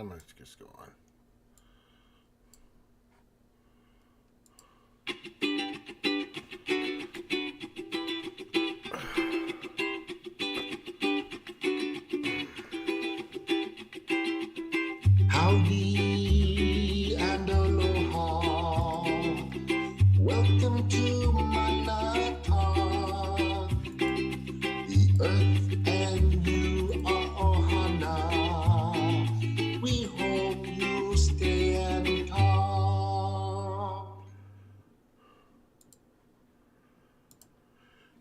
Let's just go on. Howdy and aloha. Welcome to my talk. The earth and you are ohana. We hope you stay and talk.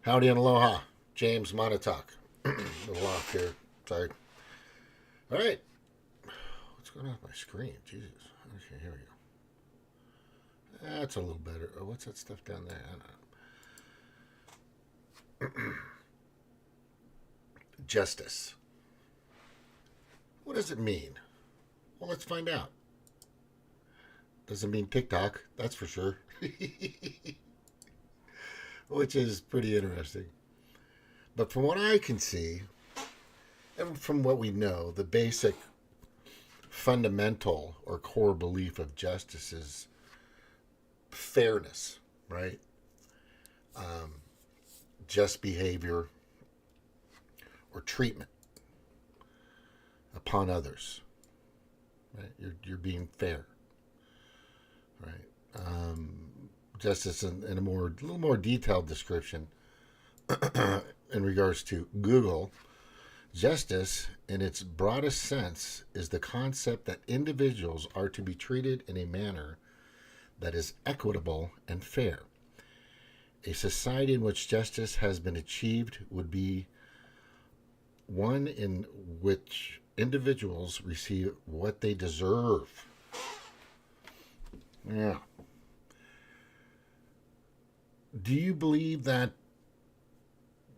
Howdy and aloha. James Montauk. A little off here. Sorry. All right. What's going on with my screen? Jesus. Okay, here we go. That's a little better. Oh, what's that stuff down there? I don't know. Justice. What does it mean? Well, let's find out. Doesn't mean TikTok, that's for sure. Which is pretty interesting. But from what I can see, and from what we know, the basic fundamental or core belief of justice is fairness, right? Just behavior or treatment upon others, right? You're being fair, right? Justice in a little more detailed description in regards to Google. Justice, in its broadest sense, is the concept that individuals are to be treated in a manner that is equitable and fair. A society in which justice has been achieved would be one in which individuals receive what they deserve. Yeah. Do you believe that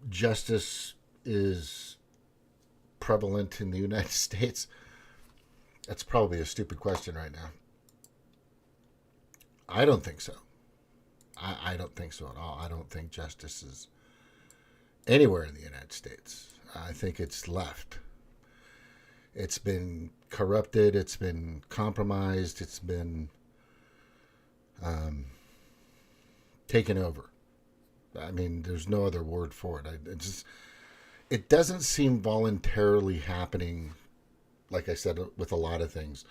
justice is prevalent in the United States? That's probably a stupid question right now. I don't think so. I don't think so at all. I don't think justice is anywhere in the United States. I think it's left. It's been corrupted. It's been compromised. It's been taken over. I mean, there's no other word for it. It doesn't seem voluntarily happening, like I said, with a lot of things.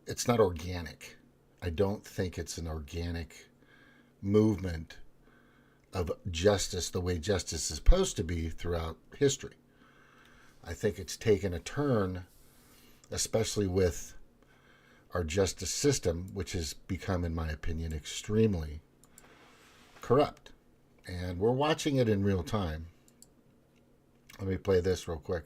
It's not organic. I don't think it's an organic movement of justice the way justice is supposed to be throughout history. I think it's taken a turn, especially with our justice system, which has become, in my opinion, extremely corrupt. And we're watching it in real time. Let me play this real quick.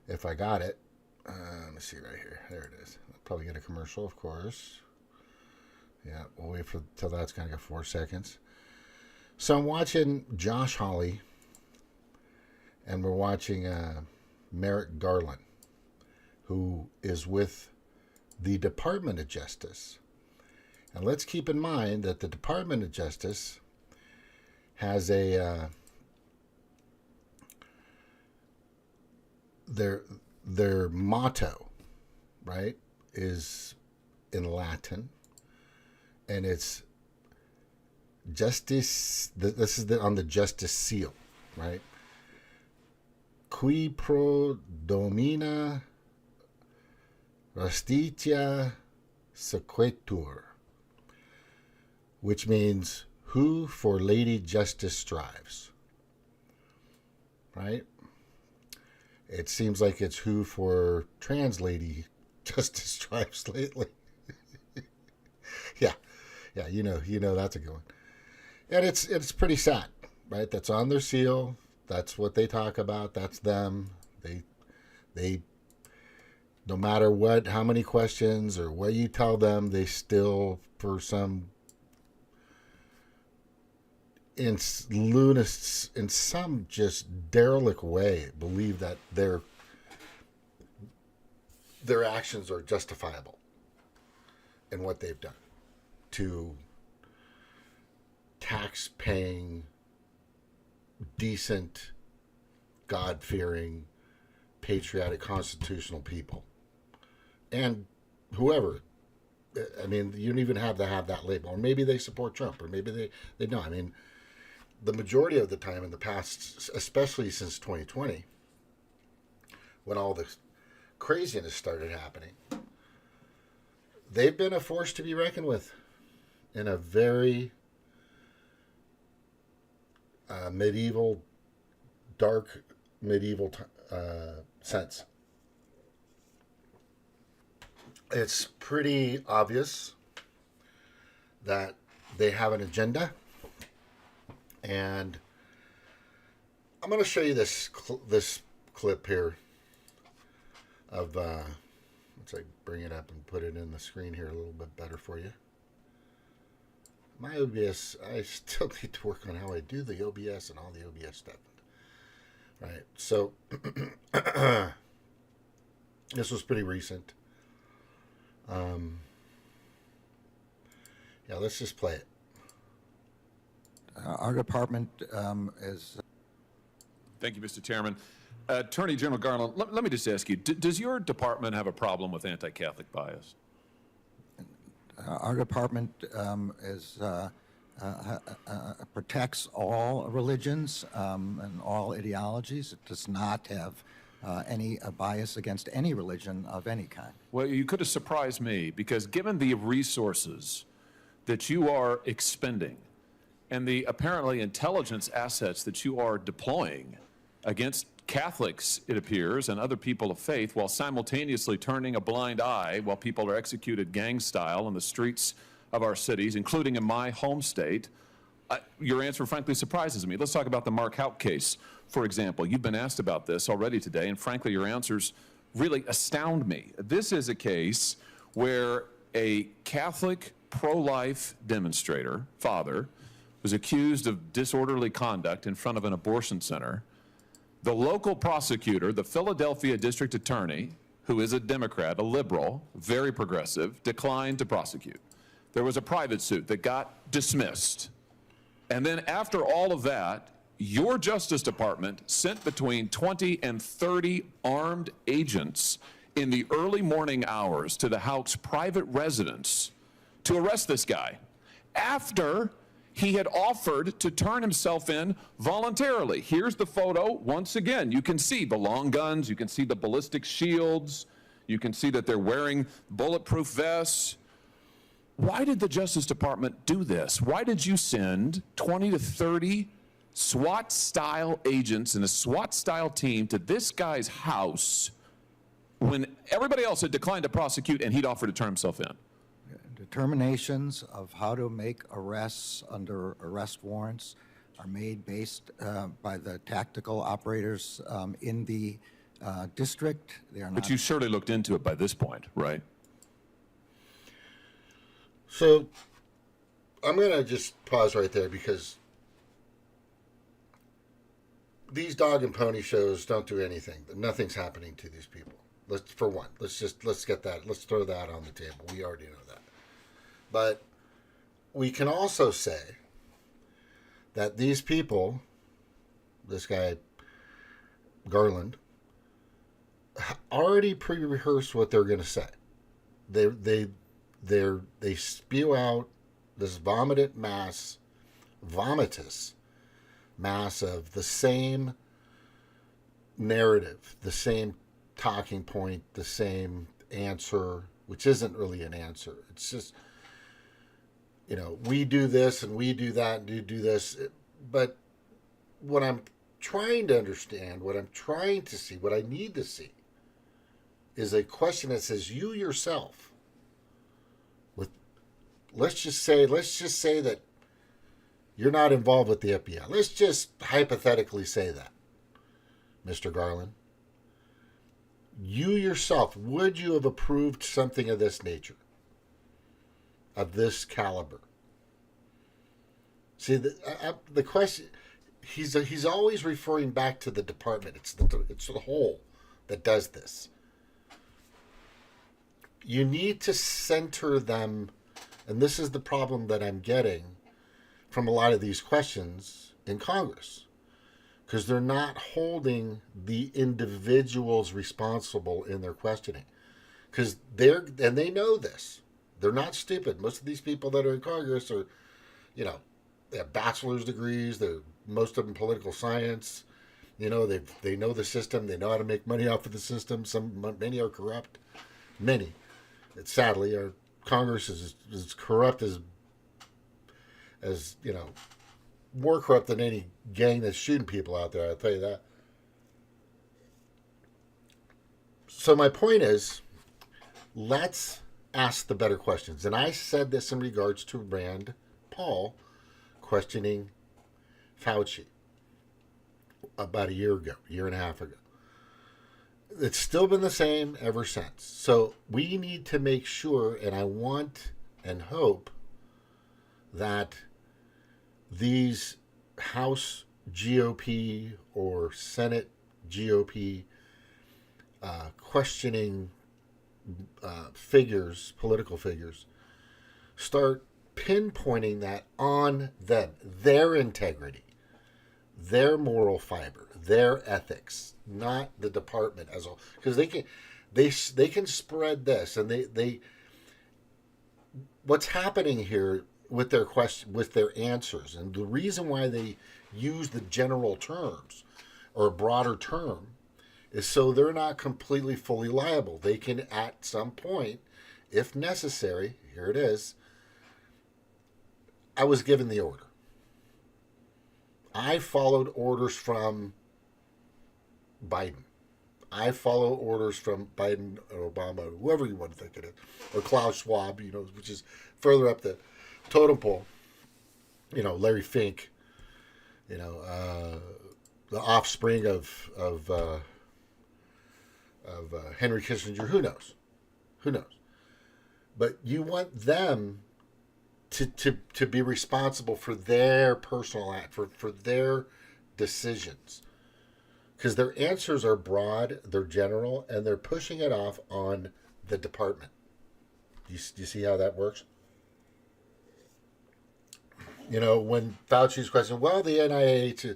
If I got it. Let me see right here. There it is. I'll probably get a commercial, of course. Yeah, we'll wait till that's going to go 4 seconds. So I'm watching Josh Hawley, and we're watching Merrick Garland, who is with the Department of Justice. And let's keep in mind that the Department of Justice has a their motto, right, is in Latin, and it's justice. This is on the justice seal, right? Qui pro domina justitia sequitur, which means who for Lady Justice strives, right? It seems like it's who for trans Lady Justice strives lately. yeah, you know that's a good one. And it's pretty sad, right? That's on their seal. That's what they talk about. That's them. They no matter how many questions or what you tell them, they still, for some in some just derelict way, believe that their actions are justifiable in what they've done to tax-paying, decent, God-fearing, patriotic, constitutional people. and whoever. I mean, you don't even have to have that label. Or maybe they support Trump, or maybe they don't. I mean, the majority of the time in the past, especially since 2020, when all this craziness started happening, they've been a force to be reckoned with in a very dark medieval sense. It's pretty obvious that they have an agenda, and I'm going to show you this clip here of let's bring it up and put it in the screen here a little bit better for you. My OBS, I still need to work on how I do the OBS and all the OBS stuff. Right, so this was pretty recent. Yeah, let's just play it. Our department is... Thank you, Mr. Chairman. Attorney General Garland, let me just ask you, does your department have a problem with anti-Catholic bias? Our department protects all religions and all ideologies. It does not have any bias against any religion of any kind. Well, you could have surprised me, because given the resources that you are expending and the apparently intelligence assets that you are deploying against Catholics, it appears, and other people of faith, while simultaneously turning a blind eye while people are executed gang style in the streets of our cities, including in my home state, your answer frankly surprises me. Let's talk about the Mark Houck case, for example. You've been asked about this already today, and frankly, your answers really astound me. This is a case where a Catholic pro-life demonstrator, father, was accused of disorderly conduct in front of an abortion center. The local prosecutor, the Philadelphia district attorney, who is a Democrat, a liberal, very progressive, declined to prosecute. There was a private suit that got dismissed. And then after all of that, your Justice Department sent between 20 and 30 armed agents in the early morning hours to the Houck's private residence to arrest this guy after he had offered to turn himself in voluntarily. Here's the photo. Once again, you can see the long guns, you can see the ballistic shields, you can see that they're wearing bulletproof vests. Why did the Justice Department do this? Why did you send 20 to 30 SWAT-style agents and a SWAT-style team to this guy's house when everybody else had declined to prosecute and he'd offered to turn himself in? Determinations of how to make arrests under arrest warrants are made based by the tactical operators in the district. They are not. But you surely looked into it by this point, right? So I'm going to just pause right there, because these dog and pony shows don't do anything. Nothing's happening to these people. Let's throw that on the table. We already know that. But we can also say that these people, this guy Garland, already pre-rehearsed what they're going to say. They spew out this vomitous mass of the same narrative, the same talking point, the same answer, which isn't really an answer. It's just, we do this and we do that and you do this. But what I'm trying to understand, what I'm trying to see, what I need to see is a question that says, you yourself, let's just say that you're not involved with the FBI. Let's just hypothetically say that, Mr. Garland. You yourself, would you have approved something of this nature, of this caliber? See, the question, he's always referring back to the department. It's the whole that does this. You need to center them, and this is the problem that I'm getting from a lot of these questions in Congress, because they're not holding the individuals responsible in their questioning. because they know this. They're not stupid. Most of these people that are in Congress are, they have bachelor's degrees. Most of them political science. They know the system. They know how to make money off of the system. Many are corrupt. Many. Sadly, our Congress is as corrupt as more corrupt than any gang that's shooting people out there. I'll tell you that. So my point is, let's ask the better questions. And I said this in regards to Rand Paul questioning Fauci about a year and a half ago. It's still been the same ever since. So we need to make sure, and I want and hope that these House GOP or Senate GOP questioning political figures, start pinpointing that on them, their integrity, their moral fiber, their ethics, not the department as a whole. Because they can spread this, and they what's happening here with their answers, and the reason why they use the general terms or a broader term is so they're not completely fully liable. They can, at some point, if necessary, here it is, I was given the order. I followed orders from Biden. I follow orders from Biden or Obama, whoever you want to think it is, or Klaus Schwab, which is further up the totem pole. Larry Fink, the offspring of Henry Kissinger. Who knows? But you want them to be responsible for their personal act, for their decisions. Because their answers are broad, they're general, and they're pushing it off on the department. Do you see how that works? When Fauci's question, the NIH,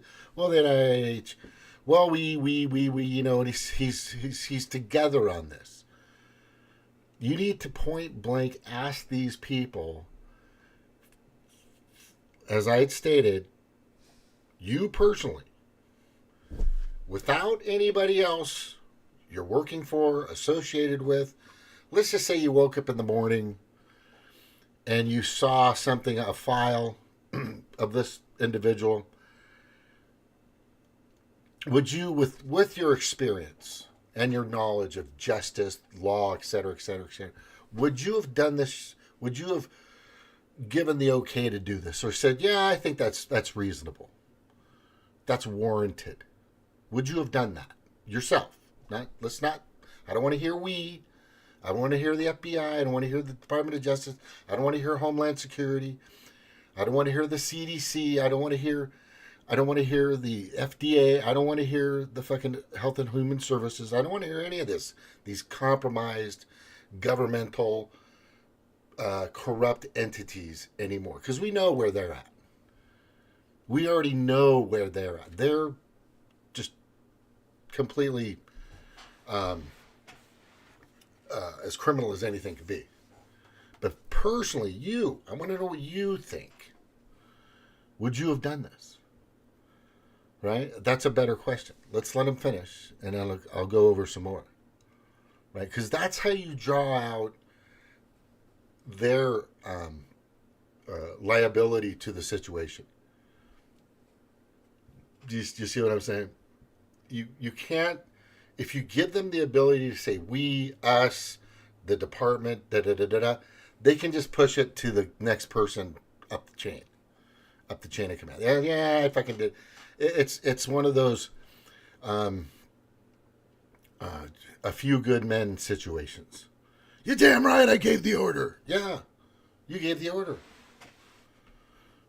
and he's together on this. You need to point blank ask these people, as I had stated, you personally, without anybody else you're working for, associated with. Let's just say you woke up in the morning and you saw something, a file of this individual. Would you, with your experience and your knowledge of justice, law, et cetera, would you have done this? Would you have given the okay to do this, or said, yeah, I think that's reasonable, that's warranted? Would you have done that yourself? I don't want to hear we. I don't want to hear the FBI. I don't want to hear the Department of Justice. I don't want to hear Homeland Security. I don't want to hear the CDC. I don't want to hear the FDA. I don't want to hear the fucking Health and Human Services. I don't want to hear any of this. These compromised governmental corrupt entities anymore. Because we know where they're at. We already know where they're at. They're just completely as criminal as anything could be. But personally, I want to know what you think. Would you have done this? Right? That's a better question. Let's let him finish, and I'll go over some more. Right? Because that's how you draw out their liability to the situation. Do you see what I'm saying? You can't, if you give them the ability to say we, us, the department, they can just push it to the next person up the chain of command. Yeah, if I can do it. It's one of those a few good men situations. You're damn right I gave the order. Yeah, you gave the order.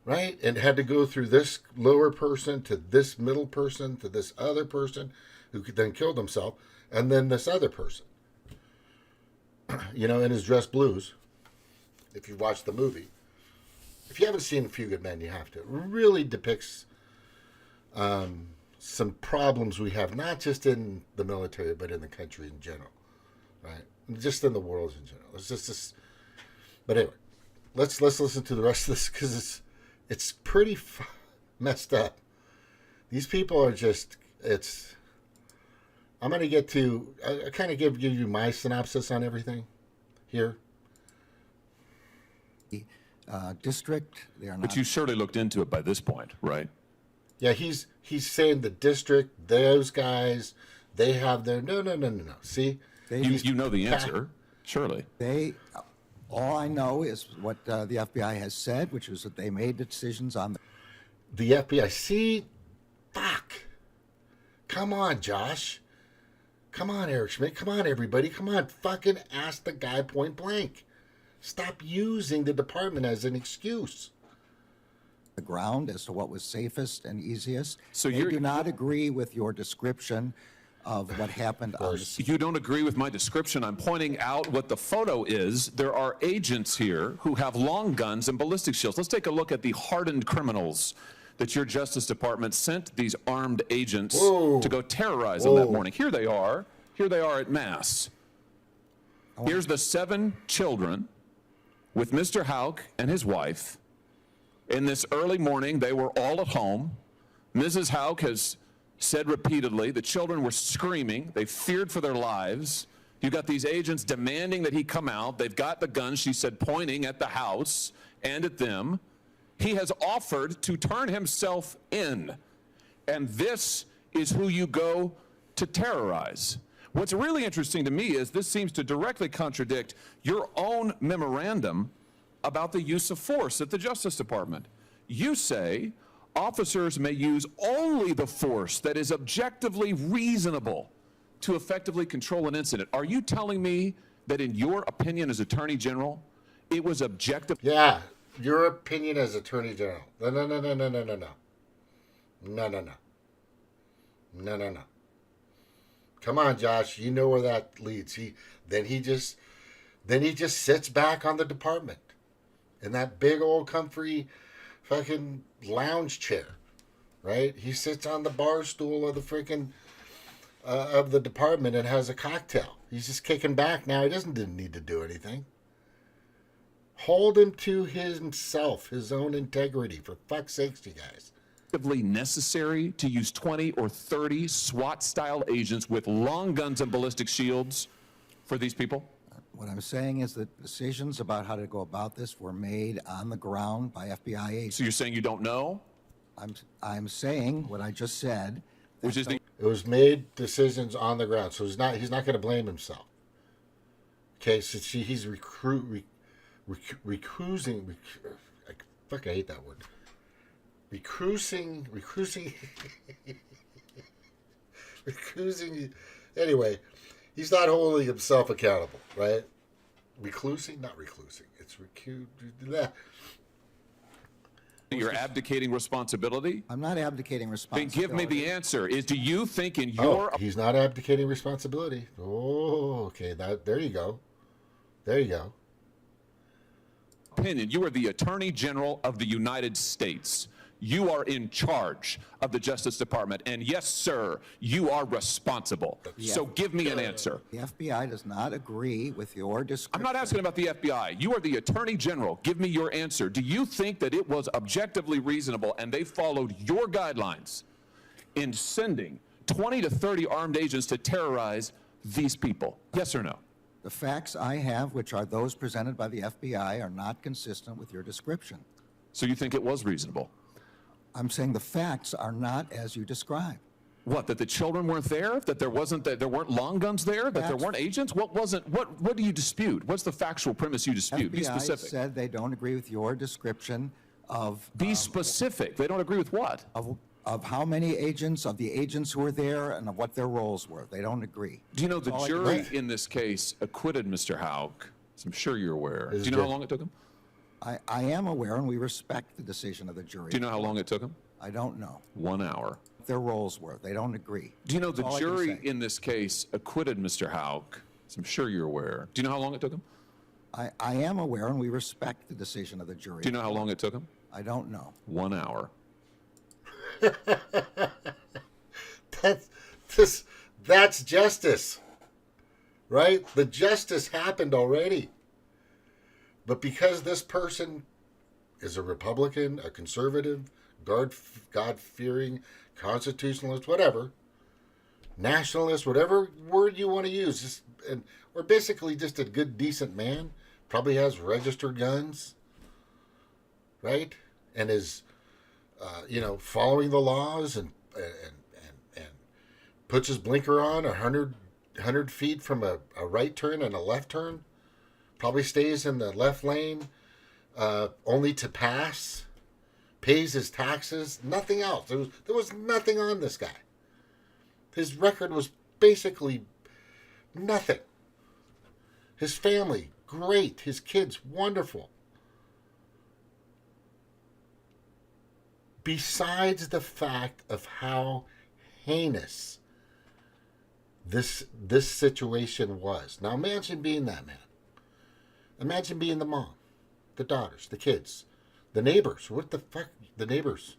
Right? And had to go through this lower person to this middle person to this other person who then killed himself, and then this other person. In his Dress Blues, if you watch the movie. If you haven't seen A Few Good Men, you have to. It really depicts some problems we have, not just in the military, but in the country in general. Right? just in the world in general. It's just this. But anyway, let's listen to the rest of this because it's pretty messed up. These people are just. I'm going to get to. I kind of give you my synopsis on everything here. District. They are not. But you surely looked into it by this point, right? Yeah, he's saying the district, those guys, they have their no. See, You know the answer, surely. All I know is what the FBI has said, which is that they made decisions on the FBI. See, fuck. Come on, Josh. Come on, Eric Schmidt. Come on, everybody. Come on, fucking ask the guy point blank. Stop using the department as an excuse. the ground as to what was safest and easiest. So they you do not agree with your description of what happened on the scene. You don't agree with my description. I'm pointing out what the photo is. There are agents here who have long guns and ballistic shields. Let's take a look at the hardened criminals that your Justice Department sent these armed agents to go terrorize them that morning. Here they are. Here they are at Mass. Here's the 7 children with Mr. Houck and his wife. In this early morning, they were all at home. Mrs. Houck has said repeatedly the children were screaming. They feared for their lives. You got these agents demanding that he come out. They've got the guns, she said, pointing at the house and at them. He has offered to turn himself in. And this is who you go to terrorize. What's really interesting to me is this seems to directly contradict your own memorandum about the use of force at the Justice Department. You say officers may use only the force that is objectively reasonable to effectively control an incident. Are you telling me that in your opinion as Attorney General, it was objective? Yeah, your opinion as Attorney General. No. Come on, Josh. You know where that leads. Then he just sits back on the department in that big old comfy fucking lounge chair, right? He sits on the bar stool of the freaking of the department and has a cocktail. He's just kicking back now. He didn't need to do anything. Hold him to himself, his own integrity, for fuck's sakes, you guys. Necessary to use 20 or 30 SWAT-style agents with long guns and ballistic shields for these people? What I'm saying is that decisions about how to go about this were made on the ground by FBI agents. So you're saying you don't know? I'm saying what I just said. Which is the It was made decisions on the ground, so he's not going to blame himself. Okay, so he's recruiting. I hate that word. Recruiting. Anyway, he's not holding himself accountable, right? Not reclusing. It's You're abdicating responsibility? I'm not abdicating Then responsibility. give me the answer. Do you think in your he's not abdicating responsibility. Oh, okay. There you go. opinion, you are the Attorney General of the United States. You are in charge of the Justice Department. And yes, sir, you are responsible. So give me an answer. The FBI does not agree with your description. I'm not asking about the FBI. You are the Attorney General. Give me your answer. Do you think that it was objectively reasonable and they followed your guidelines in sending 20 to 30 armed agents to terrorize these people? Yes or no? The facts I have, which are those presented by the FBI, are not consistent with your description. So you think it was reasonable? I'm saying the facts are not as you describe. What, that the children weren't there? That there weren't long guns there? That there weren't agents? What do you dispute? What's the factual premise you dispute? Be FBI specific. said they don't agree with your description of Be specific. They don't agree with what? of how many agents, of the agents who were there, and of what their roles were. They don't agree. Do you know the That's all I jury can say. in this case acquitted Mr. Houck? As I'm sure you're aware. Do you know how long it took him? I am aware, and we respect the decision of the jury. Do you know how long it took him? I don't know. 1 hour. Their roles were. They don't agree. Do you know the That's all I can jury say. in this case acquitted Mr. Houck? As I'm sure you're aware. Do you know how long it took him? I am aware, and we respect the decision of the jury. Do you know how long it took him? I don't know. 1 hour. That's justice. right? The justice happened already. But because this person is a Republican, a conservative, God-fearing, constitutionalist, whatever, nationalist, whatever word you want to use, or basically just a good, decent man, probably has registered guns, right? And is, following the laws and puts his blinker on 100 feet from a right turn and a left turn, probably stays in the left lane only to pass, pays his taxes, nothing else. There was nothing on this guy. His record was basically nothing. His family, great. His kids, wonderful. Besides the fact of how heinous this situation was. Now imagine being that man. Imagine being the mom, the daughters, the kids, the neighbors. What the fuck? The neighbors.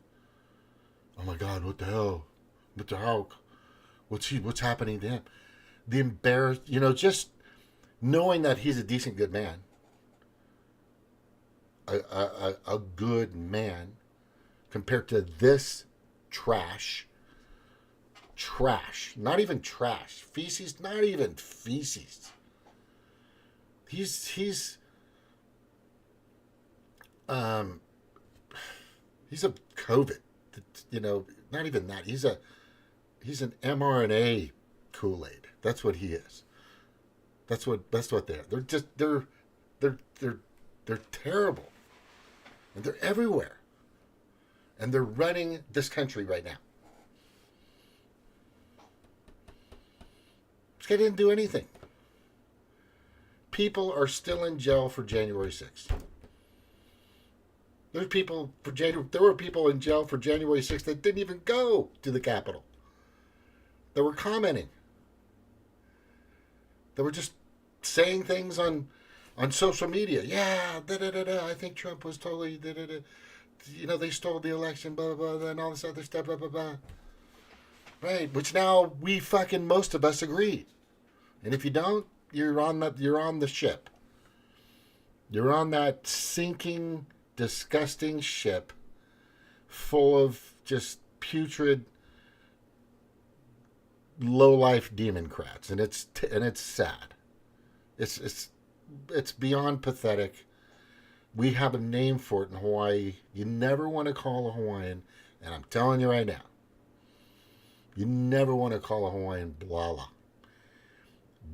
Oh my God, what the hell? What the hell? What's happening to him? The embarrassed, just knowing that he's a decent, good man. A good man compared to this trash. Trash. Not even trash. Feces. Not even feces. He's a COVID. Not even that. He's an mRNA Kool-Aid. That's what he is. That's what they are. They're terrible. And they're everywhere. And they're running this country right now. This guy didn't do anything. People are still in jail for January 6th. There were people in jail for January 6th that didn't even go to the Capitol. They were commenting. They were just saying things on social media. Yeah, I think Trump was totally they stole the election, blah blah blah, and all this other stuff, blah blah blah. Right, which now most of us agree. And if you don't, you're on the ship. You're on that sinking, disgusting ship full of just putrid, low-life democrats, and it's sad. It's beyond pathetic. We have a name for it in Hawaii. You never want to call a Hawaiian, and I'm telling you right now, you never want to call a Hawaiian blala.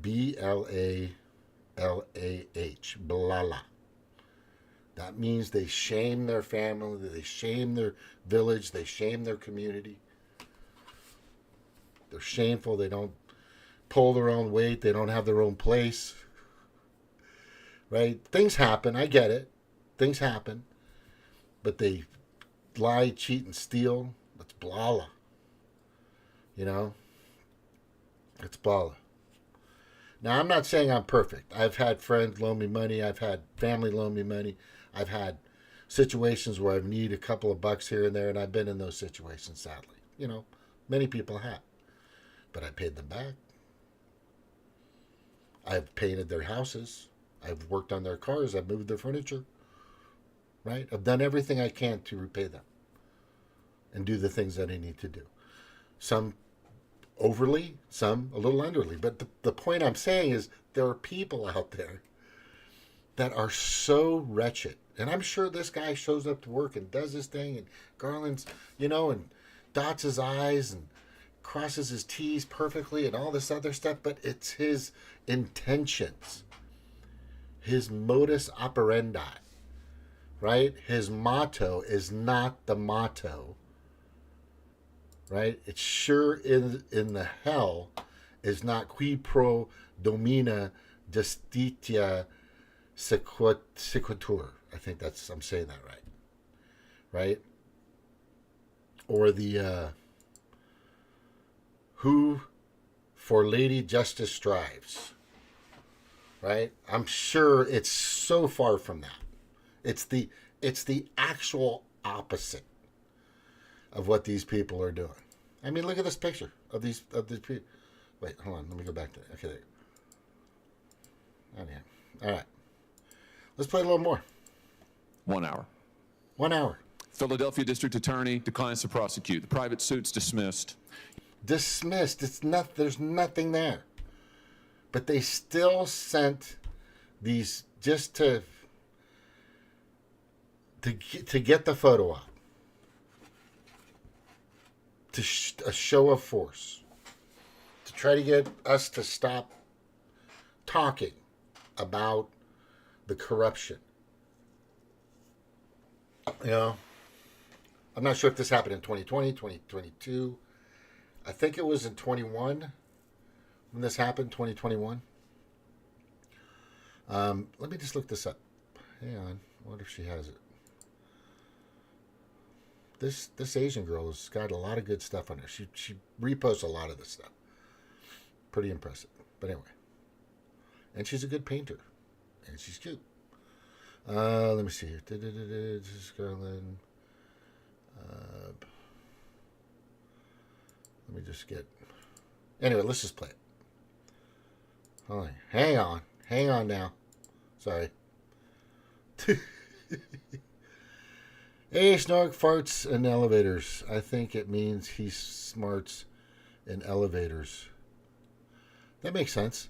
Blalah. Blala. That means they shame their family, they shame their village, they shame their community. They're shameful. They don't pull their own weight. They don't have their own place. Right? Things happen. I get it. Things happen. But they lie, cheat, and steal. That's blala. It's blala. Now, I'm not saying I'm perfect. I've had friends loan me money. I've had family loan me money. I've had situations where I've needed a couple of bucks here and there, and I've been in those situations, sadly. Many people have. But I paid them back. I've painted their houses. I've worked on their cars. I've moved their furniture. Right? I've done everything I can to repay them and do the things that I need to do. Some overly, some a little underly. But the point I'm saying is there are people out there that are so wretched. And I'm sure this guy shows up to work and does his thing and garlands, and dots his I's and crosses his T's perfectly and all this other stuff. But it's his intentions, his modus operandi, right? His motto is not the motto. Right? It's sure in the hell is not qui pro domina justitia sequitur. I think I'm saying that right. Right? Or the who for Lady Justice strives. Right? I'm sure it's so far from that. It's the actual opposite of what these people are doing. I mean, look at this picture of these people. Wait, hold on. Let me go back to it. Okay, there. Anyhow. All right. Let's play a little more. 1 hour. 1 hour. Philadelphia District Attorney declines to prosecute. The private suit's dismissed. Dismissed. There's nothing there. But they still sent these just to get the photo op. A show of force. To try to get us to stop talking about the corruption. You know, I'm not sure if this happened in 2020, 2022. I think it was in 21 when this happened, 2021. Let me just look this up. Hang on. I wonder if she has it. This Asian girl has got a lot of good stuff on her. She reposts a lot of this stuff. Pretty impressive. But anyway. And she's a good painter. And she's cute. Let me see here. This is Garland. Let me just get... Anyway, let's just play it. Hold on. Hang on now. Sorry. Hey, Snark farts in elevators. I think it means he smarts in elevators. That makes sense.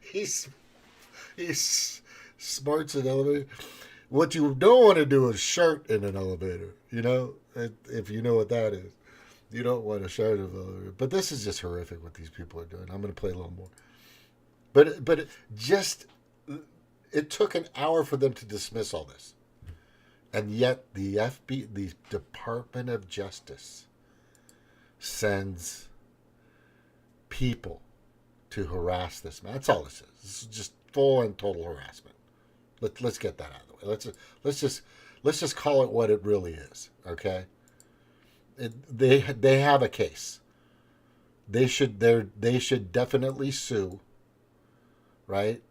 He's smarts in elevator. What you don't want to do is shart in an elevator. You know, if you know what that is, you don't want to shart in an elevator. But this is just horrific what these people are doing. I'm going to play a little more. But it took an hour for them to dismiss all this, and yet the Department of Justice, sends people to harass this man. That's all this is. This is just full and total harassment. Let's get that out of the way. Let's just call it what it really is. Okay. They have a case. They should definitely sue. Right.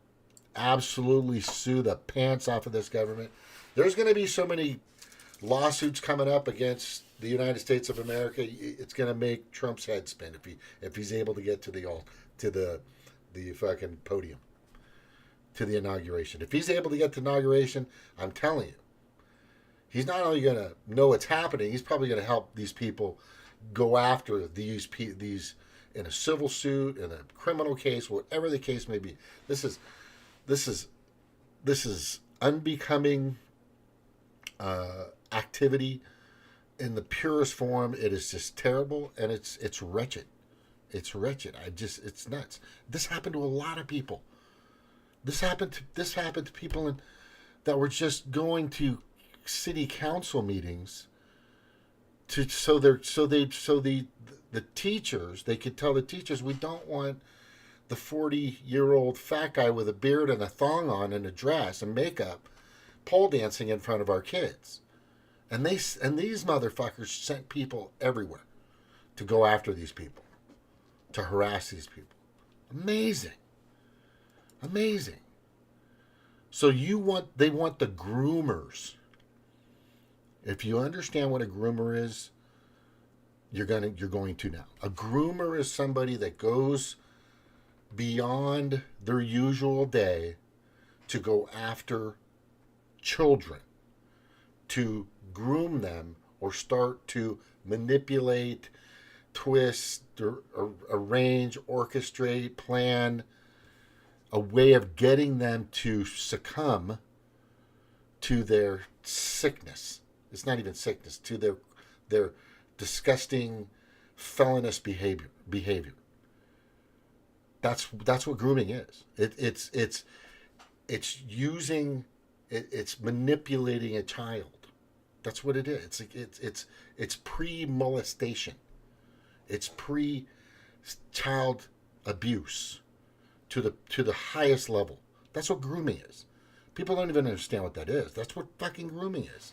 Absolutely sue the pants off of this government. There's going to be so many lawsuits coming up against the United States of America. It's going to make Trump's head spin if he's able to get to the fucking podium, to the inauguration. If he's able to get to the inauguration, I'm telling you, he's not only going to know what's happening, he's probably going to help these people go after these in a civil suit, in a criminal case, whatever the case may be. This is unbecoming activity in the purest form. It is just terrible, and it's wretched. It's wretched. It's nuts. This happened to a lot of people. This happened to people that were just going to city council meetings so the teachers, they could tell the teachers, we don't want the 40-year-old fat guy with a beard and a thong on and a dress and makeup pole dancing in front of our kids. And these motherfuckers sent people everywhere to go after these people, to harass these people. Amazing. So they want the groomers. If you understand what a groomer is, you're going to now. A groomer is somebody that goes beyond their usual day to go after children, to groom them or start to manipulate, twist, or arrange, orchestrate, plan a way of getting them to succumb to their sickness. It's not even sickness, to their disgusting, felonious behavior. That's what grooming is. It's manipulating a child. That's what it is. It's pre-molestation. It's pre-child abuse to the highest level. That's what grooming is. People don't even understand what that is. That's what fucking grooming is.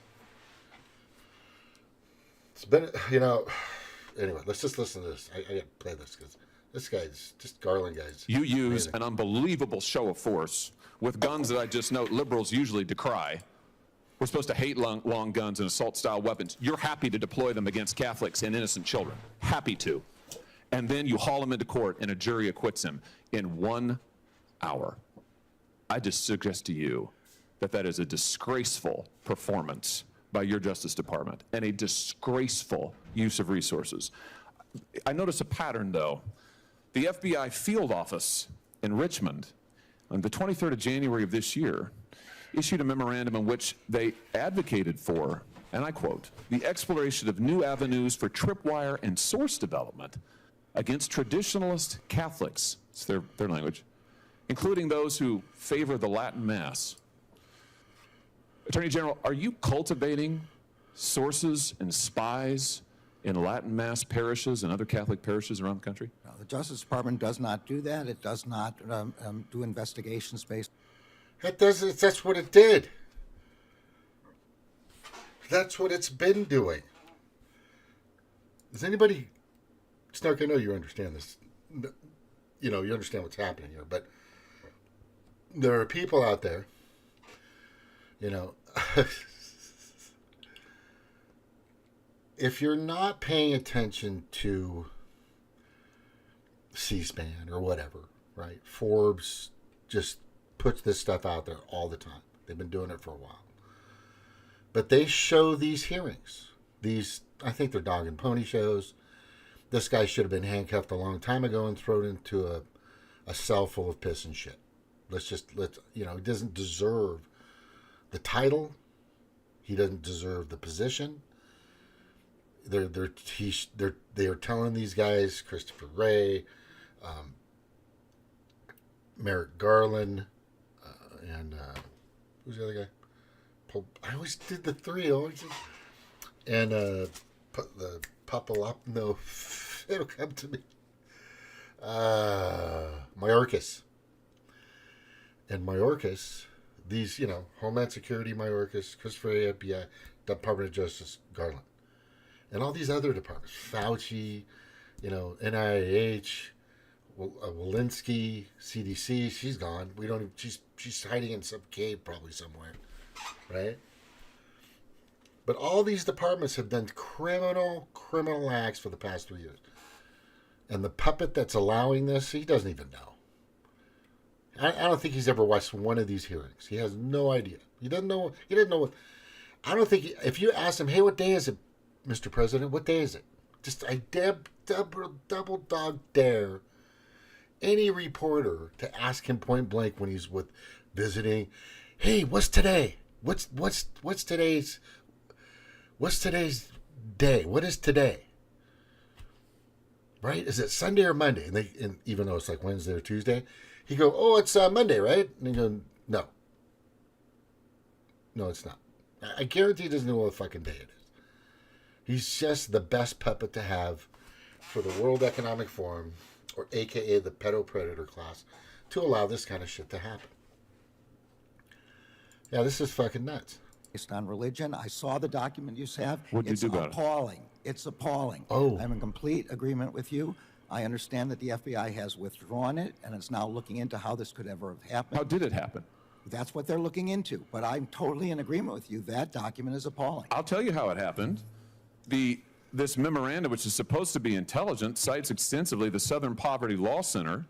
It's been, anyway, let's just listen to this. I got to play this because this guy's just Garland guys. You use an unbelievable show of force with guns that I just note liberals usually decry. We're supposed to hate long guns and assault-style weapons. You're happy to deploy them against Catholics and innocent children. Happy to. and then you haul him into court and a jury acquits him in 1 hour. I just suggest to you that that is a disgraceful performance by your Justice Department and a disgraceful use of resources. I notice a pattern, though. The FBI field office in Richmond, on the 23rd of January of this year, issued a memorandum in which they advocated for, and I quote, the exploration of new avenues for tripwire and source development against traditionalist Catholics, it's their language, including those who favor the Latin Mass. Attorney General, are you cultivating sources and spies in Latin Mass parishes and other Catholic parishes around the country? No, the Justice Department does not do that. It does not do investigations based. That's what it did. That's what it's been doing. Does anybody, Snark, I know you understand this. You know, you understand what's happening here, but there are people out there, you know, if you're not paying attention to C-SPAN or whatever, right? Forbes just puts this stuff out there all the time. They've been doing it for a while. But they show these hearings. These, I think they're dog and pony shows. This guy should have been handcuffed a long time ago and thrown into a cell full of piss and shit. He doesn't deserve the title. He doesn't deserve the position. They're telling these guys, Christopher Wray, Merrick Garland, and who's the other guy? I always did the three. And the Papalopno, it'll come to me. Mayorkas. And Mayorkas, these, Homeland Security, Mayorkas, Christopher Wray, FBI, Department of Justice, Garland. And all these other departments, Fauci, NIH, Walensky, CDC, she's gone. She's hiding in some cave probably somewhere, right? But all these departments have done criminal acts for the past 3 years. And the puppet that's allowing this, he doesn't even know. I don't think he's ever watched one of these hearings. He has no idea. He doesn't know. He doesn't know what. I don't think. If you ask him, hey, what day is it, Mr. President? What day is it? Just I double dog dare any reporter to ask him point blank when he's visiting. Hey, what's today? What's today's day? What is today? Right? Is it Sunday or Monday? And even though it's like Wednesday or Tuesday, he go, oh, it's Monday, right? And he go, no, it's not. I guarantee he doesn't know what fucking day it is. He's just the best puppet to have for the World Economic Forum, or AKA the Pedo Predator Class, to allow this kind of shit to happen. Yeah, this is fucking nuts. Based on religion. I saw the document you have. What'd you do about it? It's appalling. It's appalling. Oh. I'm in complete agreement with you. I understand that the FBI has withdrawn it, and it's now looking into how this could ever have happened. How did it happen? That's what they're looking into. But I'm totally in agreement with you. That document is appalling. I'll tell you how it happened. This memorandum, which is supposed to be intelligent, cites extensively the Southern Poverty Law Center,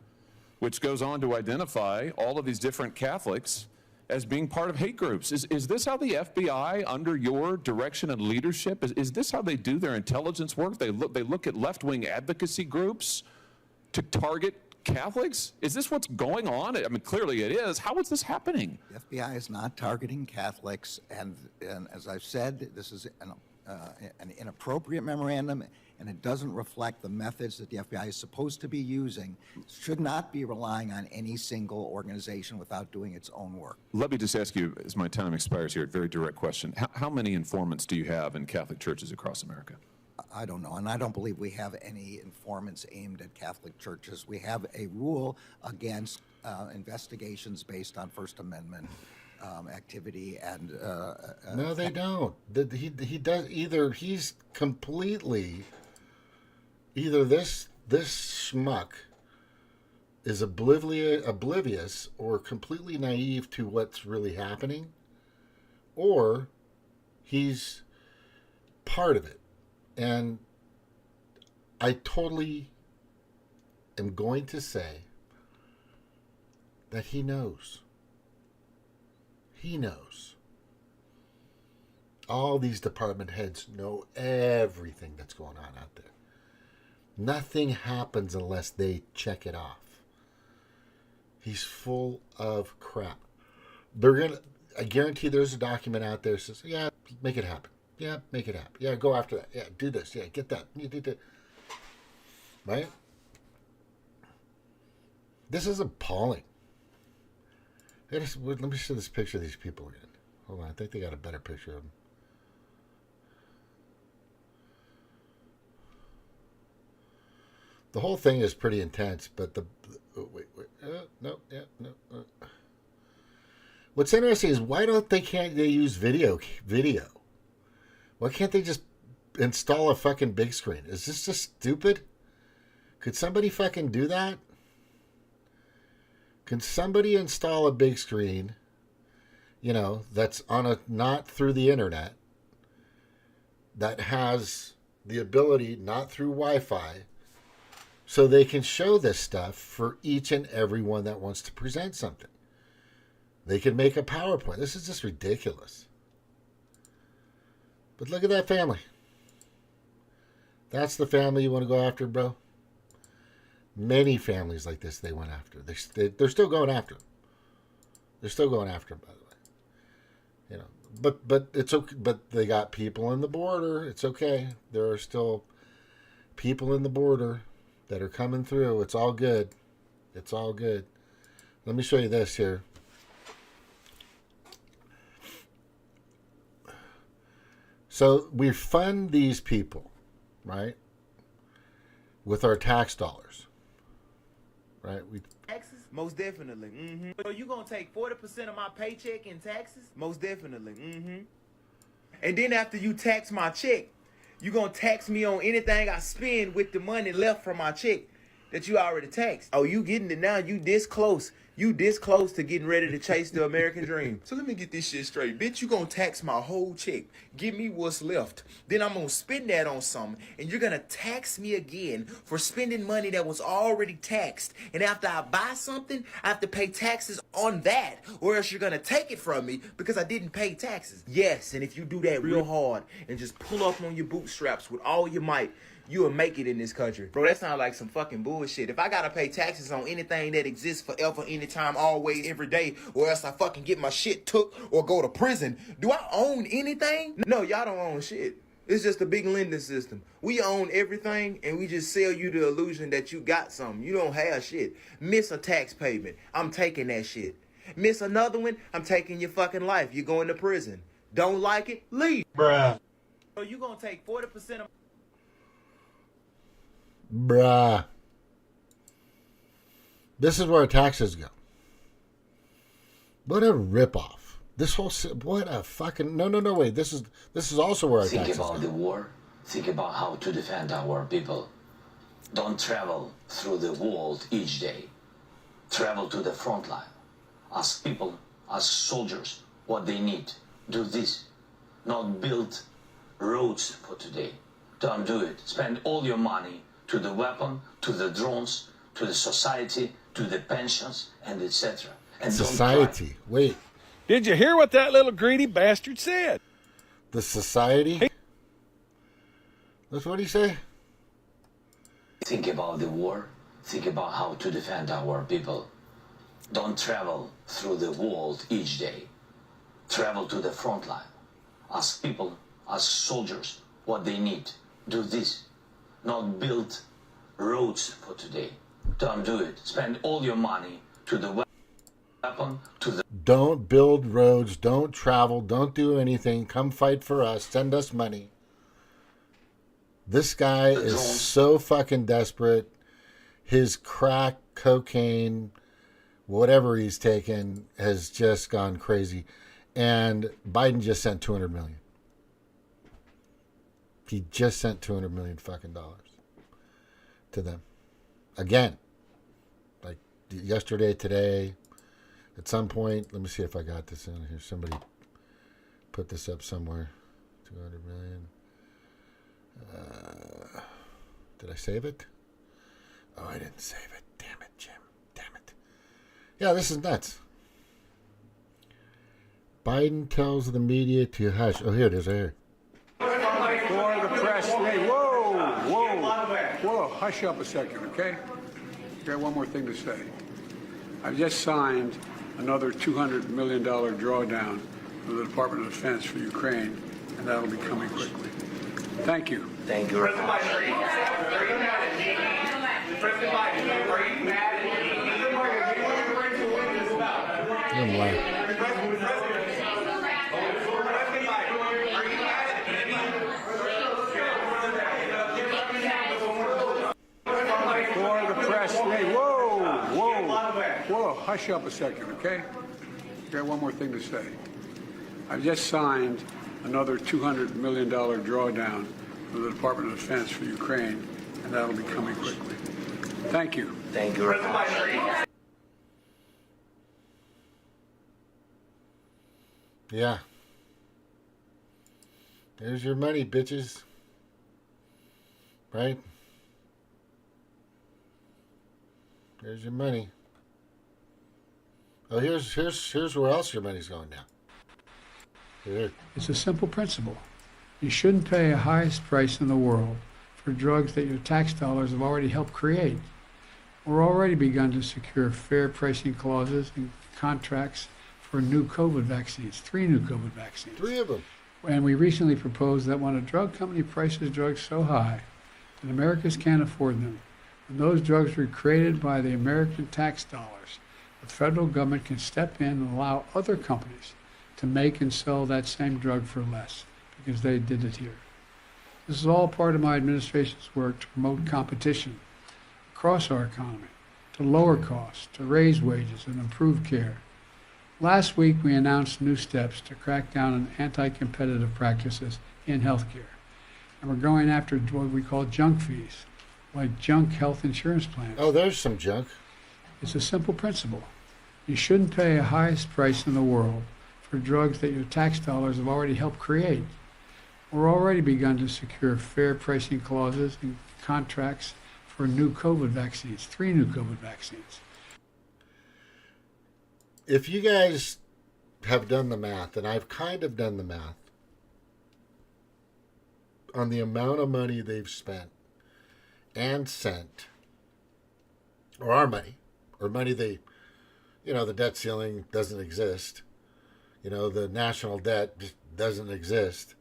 which goes on to identify all of these different Catholics as being part of hate groups. Is this how the FBI, under your direction and leadership, is this how they do their intelligence work? They look at left-wing advocacy groups to target Catholics? Is this what's going on? I mean, clearly it is. How is this happening? The FBI is not targeting Catholics, and as I've said, this is an inappropriate memorandum, and it doesn't reflect the methods that the FBI is supposed to be using. It should not be relying on any single organization without doing its own work. Let me just ask you, as my time expires here, a very direct question. How many informants do you have in Catholic churches across America? I don't know, and I don't believe we have any informants aimed at Catholic churches. We have a rule against investigations based on First Amendment activity, and no, they don't. He does he's completely either this schmuck is oblivious or completely naive to what's really happening, or he's part of it. And I totally am going to say that he knows. He knows. All these department heads know everything that's going on out there. Nothing happens unless they check it off. He's full of crap. I guarantee there's a document out there that says, yeah, make it happen. Yeah, make it happen. Yeah, go after that. Yeah, do this. Yeah, get that. You do that. Right? This is appalling. Let me show this picture of these people again. Hold on, I think they got a better picture of them. The whole thing is pretty intense, but no. What's interesting is why can't they use video? Why can't they just install a fucking big screen? Is this just stupid? Could somebody fucking do that? Can somebody install a big screen, that's not through the internet, that has the ability, not through Wi-Fi, so they can show this stuff for each and every one that wants to present something? They can make a PowerPoint. This is just ridiculous. But look at that family. That's the family you want to go after, bro? Many families like this they went after. They're still going after them. They're still going after them, by the way. But it's okay. But they got people in the border. It's okay. There are still people in the border that are coming through. It's all good. It's all good. Let me show you this here. So we fund these people, right, with our tax dollars, right? Taxes? Most definitely. Mm-hmm. So you gonna take 40% of my paycheck in taxes? Most definitely. Mm-hmm. And then after you tax my check, you gonna tax me on anything I spend with the money left from my check that you already taxed. Oh, you getting it now? You this close. You this close to getting ready to chase the American dream. So let me get this shit straight. Bitch, you gonna tax my whole check. Give me what's left. Then I'm gonna spend that on something. And you're gonna tax me again for spending money that was already taxed. And after I buy something, I have to pay taxes on that. Or else you're gonna take it from me because I didn't pay taxes. Yes, and if you do that real hard and just pull up on your bootstraps with all your might, you'll make it in this country. Bro, that sounds like some fucking bullshit. If I gotta pay taxes on anything that exists forever, anytime, always, every day, or else I fucking get my shit took or go to prison, do I own anything? No, y'all don't own shit. It's just a big lending system. We own everything, and we just sell you the illusion that you got something. You don't have shit. Miss a tax payment, I'm taking that shit. Miss another one, I'm taking your fucking life. You're going to prison. Don't like it? Leave. Bruh. So you gonna take 40% of... Bruh. This is where our taxes go. What a ripoff. This whole... What a fucking... No, wait. This is also where our taxes go. Think about the war. Think about how to defend our people. Don't travel through the world each day. Travel to the front line. Ask people, ask soldiers what they need. Do this. Not build roads for today. Don't do it. Spend all your money to the weapon, to the drones, to the society, to the pensions, and etc. And society. Wait. Did you hear what that little greedy bastard said? The society? That's what he say? Think about the war. Think about how to defend our people. Don't travel through the world each day. Travel to the front line. Ask people, ask soldiers what they need. Do this. Not build roads for today. Don't do it. Spend all your money to the weapon, to the... Don't build roads. Don't travel. Don't do anything. Come fight for us. Send us money. This guy is so fucking desperate. His crack, cocaine, whatever he's taken has just gone crazy. And Biden just sent $200 million. He just sent $200 million fucking dollars to them. Again. Like yesterday, today, at some point. Let me see if I got this in here. Somebody put this up somewhere. 200 million. Did I save it? Oh, I didn't save it. Damn it, Jim. Damn it. Yeah, this is nuts. Biden tells the media to hush. Oh, here it is, right here. For the press. Hey, whoa, hush up a second, okay? I got one more thing to say. I've just signed another $200 million drawdown from the Department of Defense for Ukraine, and that'll be coming quickly. Thank you. Thank you. President Biden, are you mad at me? President Biden, are you mad at me? What are you bringing to a witness about? I'm lying. President Biden, are you mad at me? For the press. Hey, whoa, hush up a second, okay? I got one more thing to say. I've just signed another $200 million drawdown from the Department of Defense for Ukraine, and that'll be coming quickly. Thank you. Thank you. President Biden, are you Yeah. There's your money, bitches. Right? There's your money. Oh, here's where else your money's going now. Here. It's a simple principle. You shouldn't pay the highest price in the world for drugs that your tax dollars have already helped create. We're already begun to secure fair pricing clauses and contracts for new COVID vaccines, 3 new COVID vaccines. 3 of them. And we recently proposed that when a drug company prices drugs so high that Americans can't afford them, when those drugs were created by the American tax dollars, the federal government can step in and allow other companies to make and sell that same drug for less, because they did it here. This is all part of my administration's work to promote competition across our economy, to lower costs, to raise wages, and improve care. Last week, we announced new steps to crack down on anti-competitive practices in healthcare. And we're going after what we call junk fees, like junk health insurance plans. Oh, there's some junk. It's a simple principle. You shouldn't pay the highest price in the world for drugs that your tax dollars have already helped create. We're already begun to secure fair pricing clauses and contracts for new COVID vaccines, 3 new COVID vaccines. If you guys have done the math, and I've kind of done the math, on the amount of money they've spent and sent, or our money, or money they, the debt ceiling doesn't exist. The national debt just doesn't exist.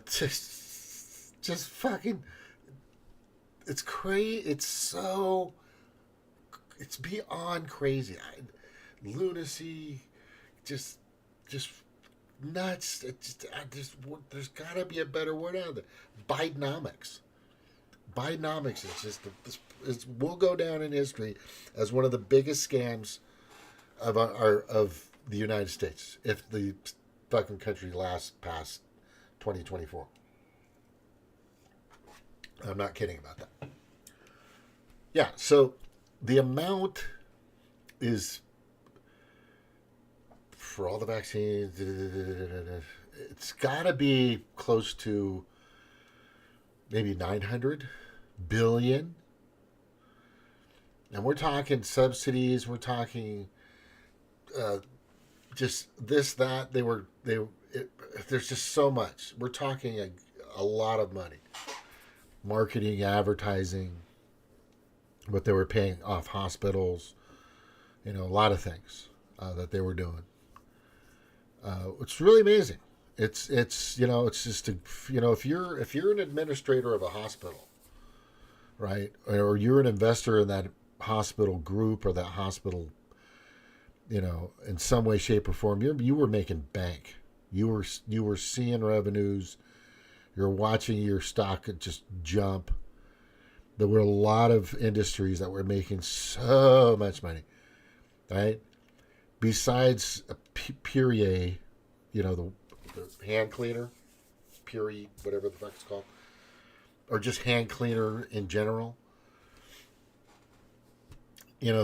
Just fucking, it's crazy. It's beyond crazy. Lunacy, just nuts. There's got to be a better word out of it. Bidenomics. Bidenomics is we'll go down in history as one of the biggest scams of the United States if the fucking country lasts past 2024. I'm not kidding about that. Yeah, so the amount is, for all the vaccines, it's got to be close to maybe 900 billion. And we're talking subsidies, we're talking just this, that. There's just so much. We're talking a lot of money. Marketing, advertising, what they were paying off hospitals, a lot of things that they were doing. It's really amazing. It's just if you're an administrator of a hospital, right, or you're an investor in that hospital group or that hospital, in some way, shape, or form, you were making bank. You were seeing revenues. You're watching your stock just jump. There were a lot of industries that were making so much money, right? Besides Puree, the hand cleaner, Puree, whatever the fuck it's called, or just hand cleaner in general.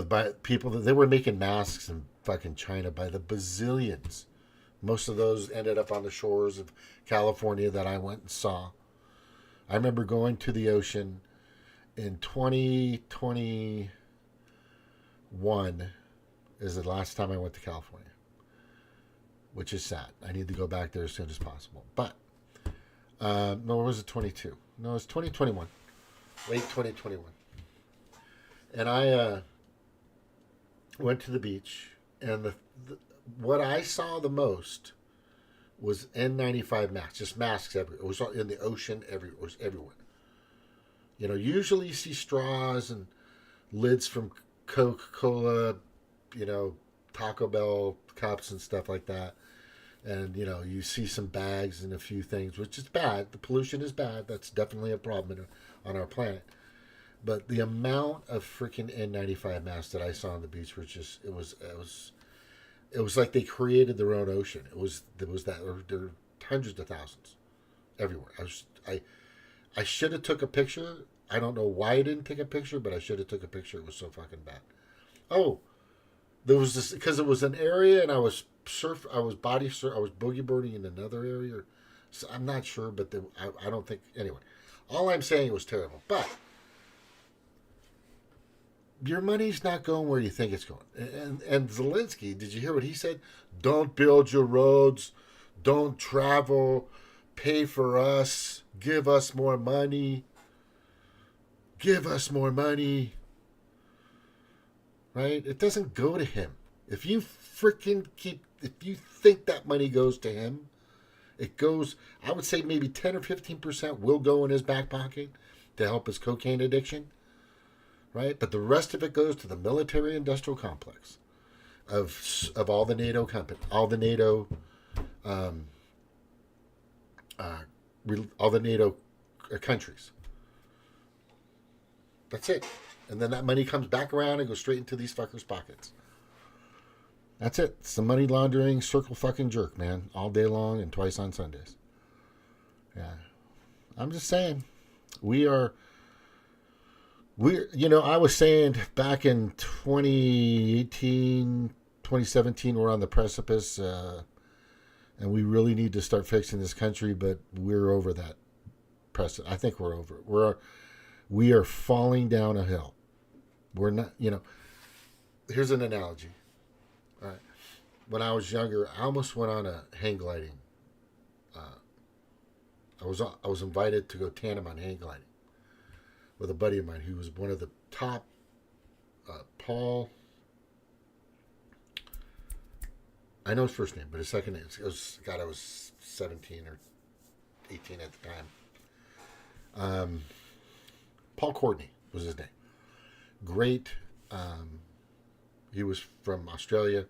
By people that they were making masks in fucking China by the bazillions. Most of those ended up on the shores of California that I went and saw. I remember going to the ocean in 2021 is the last time I went to California, which is sad. I need to go back there as soon as possible. But, no, or was it 22? No, it's 2021. Late 2021. And I went to the beach, and what I saw the most was N95 masks, just masks everywhere. It was in the ocean, everywhere. It was everywhere. You know, usually you see straws and lids from Coca-Cola, you know, Taco Bell cups and stuff like that. And, you know, you see some bags and a few things, which is bad. The pollution is bad. That's definitely a problem on our planet. But the amount of freaking N95 masks that I saw on the beach was just, it was like they created their own ocean. There were hundreds of thousands everywhere. I should have took a picture. I don't know why I didn't take a picture, but I should have took a picture. It was so fucking bad. Oh, there was this, because it was an area, and I was boogie boarding in another area. So I'm not sure, but I don't think, anyway. All I'm saying was terrible. But your money's not going where you think it's going. And Zelensky, did you hear what he said? Don't build your roads. Don't travel. Pay for us. Give us more money. Give us more money. Right? It doesn't go to him. If you think that money goes to him, it goes, I would say maybe 10 or 15% will go in his back pocket to help his cocaine addiction. Right? But the rest of it goes to the military industrial complex of all the NATO countries. That's it. And then that money comes back around and goes straight into these fuckers' pockets. That's it. It's the money laundering circle fucking jerk, man. All day long and twice on Sundays. Yeah. I'm just saying. I was saying back in 2018, 2017, we're on the precipice, and we really need to start fixing this country, but we're over that precipice. I think we're over it. We are falling down a hill. We're not, here's an analogy. All right. When I was younger, I almost went on a hang gliding. I was invited to go tandem on hang gliding with a buddy of mine who was one of the top, Paul. I know his first name, but his second name, I was 17 or 18 at the time. Paul Courtney was his name. Great. He was from Australia.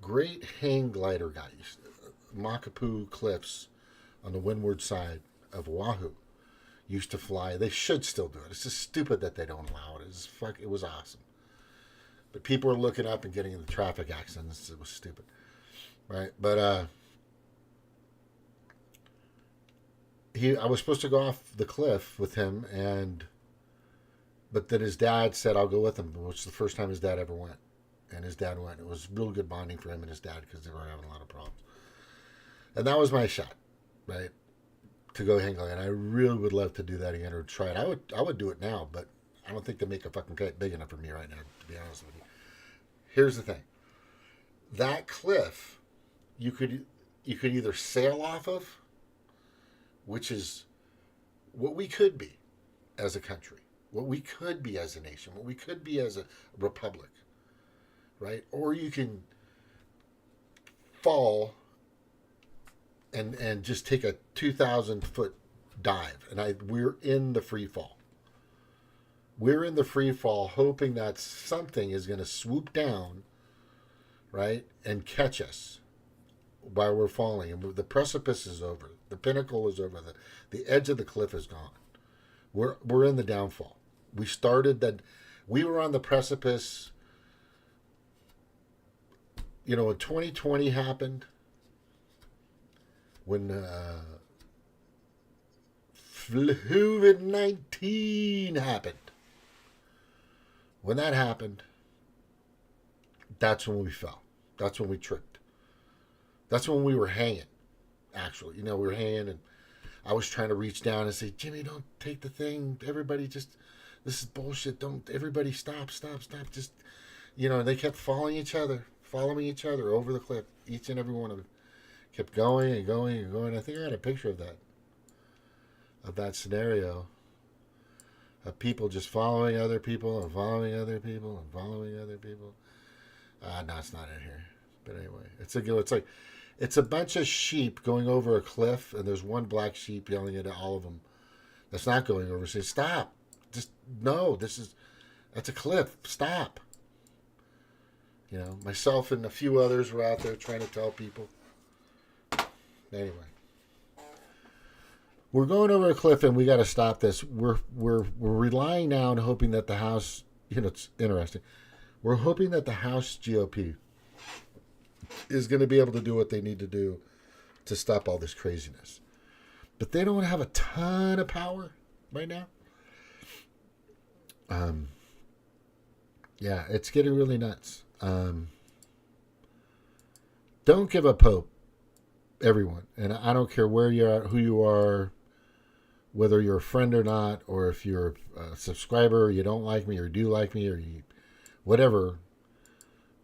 Great hang glider guy. Makapu Cliffs on the windward side of Oahu. Used to fly. They should still do it. It's just stupid that they don't allow it. It was awesome. But people are looking up and getting into traffic accidents. It was stupid. Right? But I was supposed to go off the cliff with him, but then his dad said, I'll go with him, which was the first time his dad ever went. And his dad went. It was real good bonding for him and his dad because they were having a lot of problems. And that was my shot, right? To go hang gliding. I really would love to do that again or try it. I would do it now, but I don't think they make a fucking kite big enough for me right now, to be honest with you. Here's the thing. That cliff, you could either sail off of, which is what we could be as a country, what we could be as a nation, what we could be as a republic, right? Or you can fall and just take a 2,000-foot dive. And we're in the free fall. We're in the free fall hoping that something is going to swoop down, right, and catch us while we're falling. And the precipice is over. The pinnacle is over. The edge of the cliff is gone. We're in the downfall. We were on the precipice. When 2020 happened, when COVID-19 happened, when that happened, that's when we fell. That's when we tripped. That's when we were hanging, actually. We were hanging, and I was trying to reach down and say, Jimmy, don't take the thing. Everybody just This is bullshit. Don't everybody stop. Just, they kept following each other over the cliff. Each and every one of them kept going and going and going. I think I had a picture of that scenario of people just following other people and following other people and following other people. No, it's not in here. But anyway, it's a bunch of sheep going over a cliff, and there's one black sheep yelling at all of them that's not going over. Saying, "Stop! Just no! That's a cliff. Stop!" Myself and a few others were out there trying to tell people. Anyway, we're going over a cliff, and we got to stop this. We're relying now and hoping that the House. It's interesting. We're hoping that the House GOP is going to be able to do what they need to do to stop all this craziness. But they don't have a ton of power right now. Yeah, it's getting really nuts. Don't give up hope, everyone. And I don't care where you're at, who you are, whether you're a friend or not, or if you're a subscriber, or you don't like me, or do like me, or you, whatever.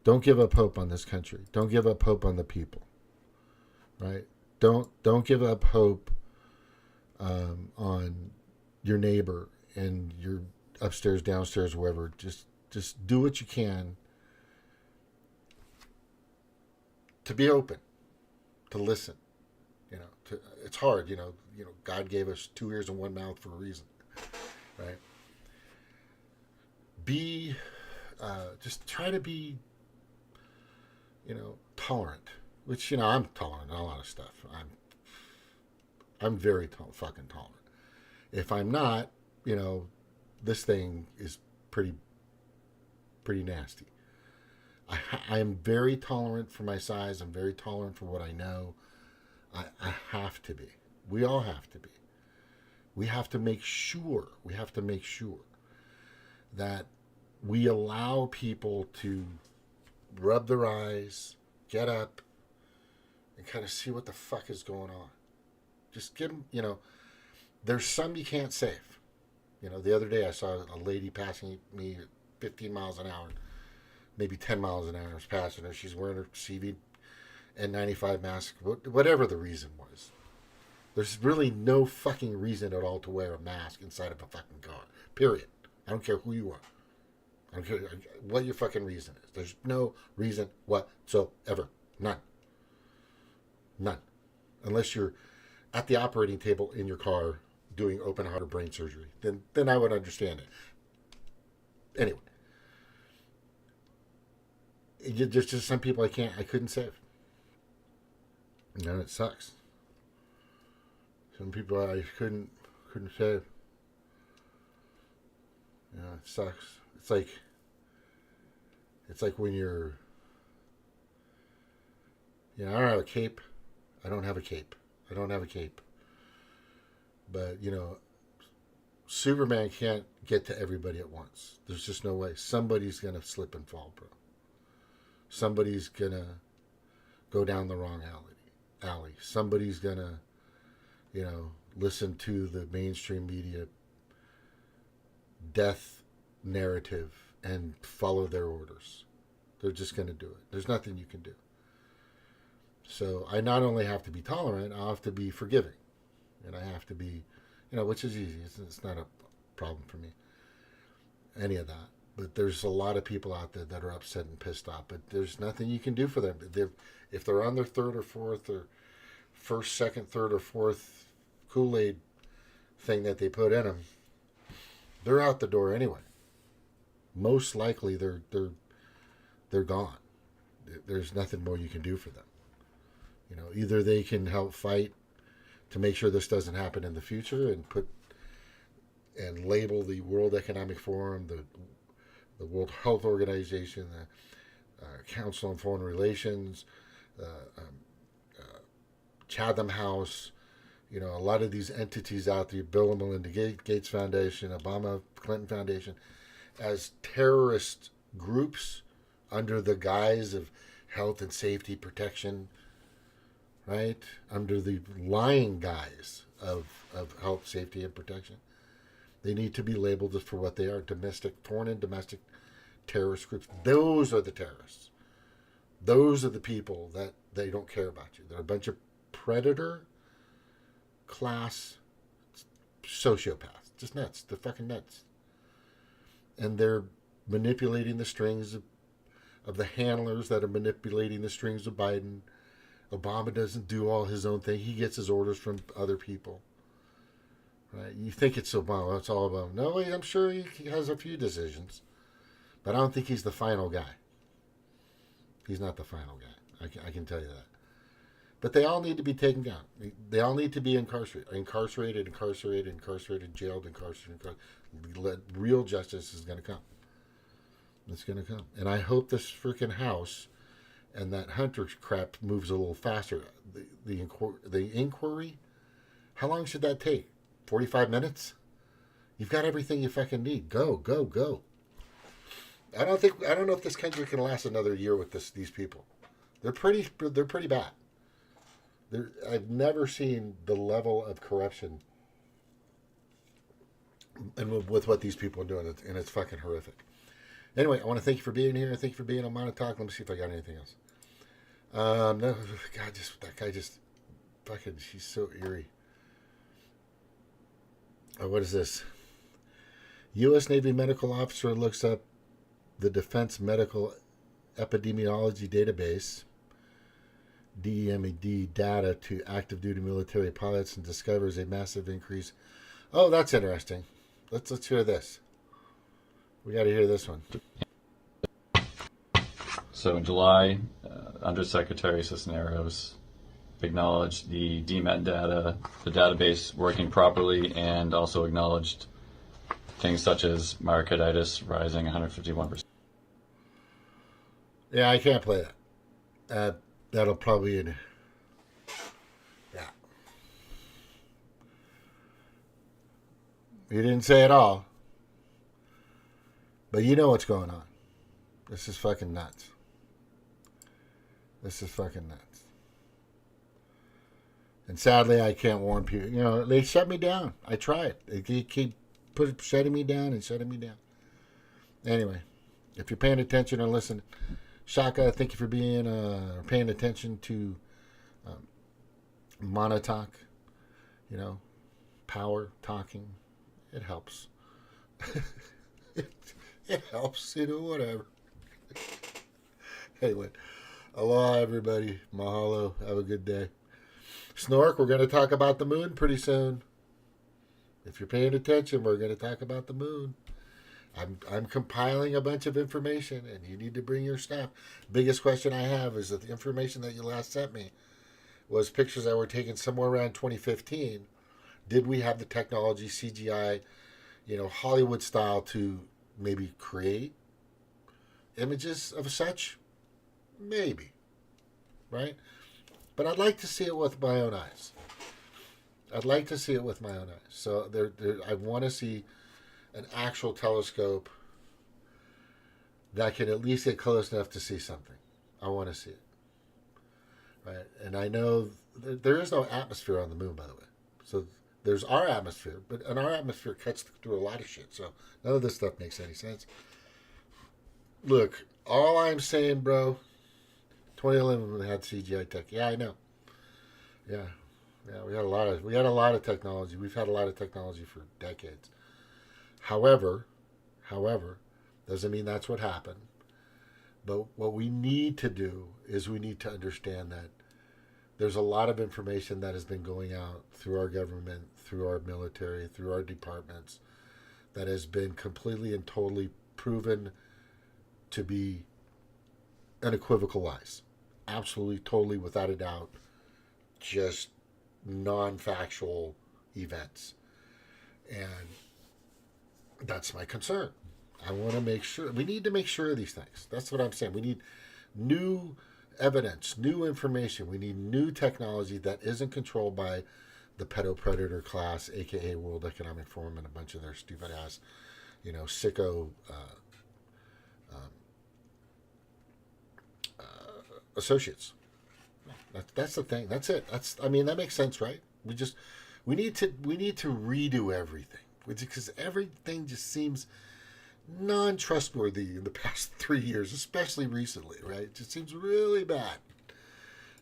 Don't give up hope on this country. Don't give up hope on the people. Right? Don't give up hope on your neighbor and your upstairs, downstairs, wherever. Just do what you can to be open, to listen. It's hard. God gave us 2 ears and 1 mouth for a reason, right? Just try to be, tolerant. Which I'm tolerant on a lot of stuff. I'm very fucking tolerant. If I'm not, this thing is pretty nasty. I am very tolerant for my size. I'm very tolerant for what I know. I have to be. We all have to be. We have to make sure that we allow people to rub their eyes, get up, and kind of see what the fuck is going on. Just give them, there's some you can't save. The other day I saw a lady passing me at 15 miles an hour, maybe 10 miles an hour. I was passing her. She's wearing her CV N95 mask, whatever the reason was. There's really no fucking reason at all to wear a mask inside of a fucking car. Period. I don't care who you are. I don't care what your fucking reason is. There's no reason whatsoever. None. Unless you're at the operating table in your car doing open heart or brain surgery. Then I would understand it. Anyway. There's just some people I couldn't save. It sucks. Some people I couldn't save. It sucks. It's like when you're, I don't have a cape. I don't have a cape. But, Superman can't get to everybody at once. There's just no way. Somebody's going to slip and fall, bro. Somebody's going to go down the wrong alley. Somebody's going to, listen to the mainstream media death narrative and follow their orders. They're just going to do it. There's nothing you can do. So I not only have to be tolerant, I have to be forgiving. And I have to be, which is easy. It's not a problem for me. Any of that. But there's a lot of people out there that are upset and pissed off. But there's nothing you can do for them. If they're on their third or fourth or first, second, third, or fourth Kool-Aid thing that they put in them, they're out the door anyway. Most likely they're gone. There's nothing more you can do for them. Either they can help fight to make sure this doesn't happen in the future and label the World Economic Forum, the World Health Organization, the Council on Foreign Relations, Chatham House, a lot of these entities out there, Bill and Melinda Gates Foundation, Obama Clinton Foundation, as terrorist groups under the guise of health and safety protection, right? Under the lying guise of health, safety, and protection. They need to be labeled for what they are: foreign and domestic terrorist groups. Those are the terrorists. Those are the people that they don't care about you. They're a bunch of predator class sociopaths. Just nuts. They're fucking nuts. And they're manipulating the strings of the handlers that are manipulating the strings of Biden. Obama doesn't do all his own thing. He gets his orders from other people. Right? You think it's Obama. It's all about. No, I'm sure he has a few decisions. But I don't think he's the final guy. He's not the final guy. I can tell you that. But they all need to be taken down. They all need to be incarcerated, jailed, incarcerated. Real justice is going to come. It's going to come. And I hope this freaking House and that Hunter crap moves a little faster. The inquiry, how long should that take? 45 minutes? You've got everything you fucking need. Go, go, go. I don't know if this country can last another year with these people. They're pretty bad. I've never seen the level of corruption and with what these people are doing, and it's fucking horrific. Anyway, I want to thank you for being here. Thank you for being on Monotalk. Let me see if I got anything else. No, God, that guy just fucking, she's so eerie. Oh, what is this? U.S. Navy medical officer looks up the Defense Medical Epidemiology Database, DEMED, data to active duty military pilots and discovers a massive increase. Oh, that's interesting. Let's hear this. We got to hear this one. So in July, Undersecretary Cisneros acknowledged the DMED data, the database working properly, and also acknowledged things such as myocarditis rising 151%. Yeah, I can't play that. That'll probably... Yeah. You didn't say it all. But you know what's going on. This is fucking nuts. This is fucking nuts. And sadly, I can't warn people. You know, they shut me down. I tried. They keep shutting me down and shutting me down. Anyway, if you're paying attention and listening, Shaka, thank you for being paying attention to Monotalk. You know, power talking. It helps. It helps, you know, whatever. Anyway, aloha, everybody. Mahalo. Have a good day. Snork, we're going to talk about the moon pretty soon. If you're paying attention, we're going to talk about the moon. I'm compiling a bunch of information, and you need to bring your stuff. Biggest question I have is that the information that you last sent me was pictures that were taken somewhere around 2015. Did we have the technology, CGI, you know, Hollywood style, to maybe create images of such? Maybe. Right? But I'd like to see it with my own eyes. I'd like to see it with my own eyes. So I want to see an actual telescope that can at least get close enough to see something. I want to see it. Right? And I know there is no atmosphere on the moon, by the way. So there's our atmosphere, and our atmosphere cuts through a lot of shit. So none of this stuff makes any sense. Look, all I'm saying, bro, 2011 we had CGI tech. Yeah, I know. Yeah, we had a lot of technology. We've had a lot of technology for decades. However, doesn't mean that's what happened. But what we need to do is we need to understand that there's a lot of information that has been going out through our government, through our military, through our departments, that has been completely and totally proven to be unequivocal lies. Absolutely, totally, without a doubt, just non-factual events. And that's my concern. I want to make sure. We need to make sure of these things. That's what I'm saying. We need new evidence, new information. We need new technology that isn't controlled by the Pedo Predator Class, a.k.a. World Economic Forum, and a bunch of their stupid-ass, you know, sicko associates. That's the thing. That's it. That makes sense, right? We need to redo everything because everything just seems non-trustworthy in the past 3 years, especially recently, right? It just seems really bad.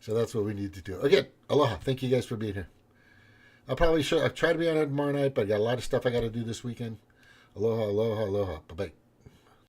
So that's what we need to do. Again, aloha. Thank you guys for being here. I'll try to be on it tomorrow night, but I got a lot of stuff I got to do this weekend. Aloha, aloha, aloha. Bye-bye.